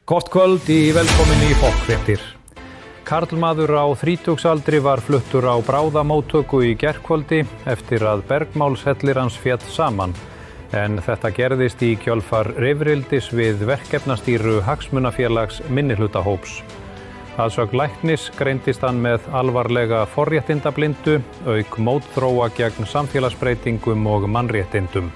Gott kvöld velkomin í Fokkfréttir. Karlmaður á þrítugsaldri var fluttur á bráðamóttöku í gærkvöldi eftir að bergmálshellir hans féll saman. En þetta gerðist í kjölfar rifrildis við verkefnastýru hagsmunafélags minnihlutahóps. Að sögn læknis greindist hann með alvarlega forréttindablindu, auk mótþróa gegn samfélagsbreytingum og mannréttindum.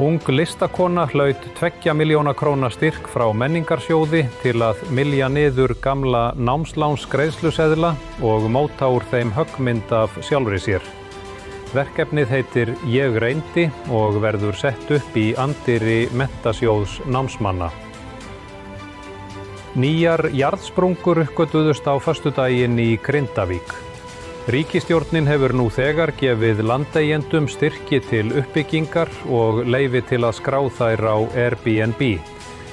Ung listakona hlaut 2 milljóna króna styrk frá menningarsjóði til að mylja niður gamla námslánsgreiðsluseðla og móta úr þeim höggmynd af sjálfri sér. Verkefnið heitir Ég reyndi og verður sett upp í anddyri Menntasjóðs námsmanna. Nýjar jarðsprungur uppgötvuðust á föstudaginn í Grindavík. Ríkisstjórnin hefur nú þegar gefið landeigendum styrki til uppbyggingar og leyfi til að skrá þær á Airbnb.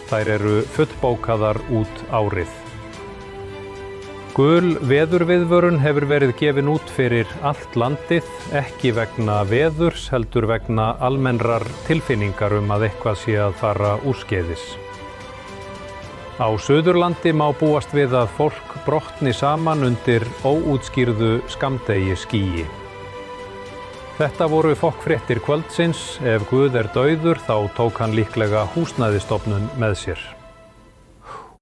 Þær eru fullbókaðar út árið. Gul veðurviðvörun hefur verið gefin út fyrir allt landið, ekki vegna veðurs heldur vegna almennrar tilfinningar að eitthvað sé að fara úrskeiðis. Á Suðurlandi má búast við að fólk brotni saman undir óútskýrðu skammdegisskýi. Þetta voru Fokkfréttir kvöldsins. Ef Guð er dauður þá tók hann líklega húsnæðisstofnun með sér.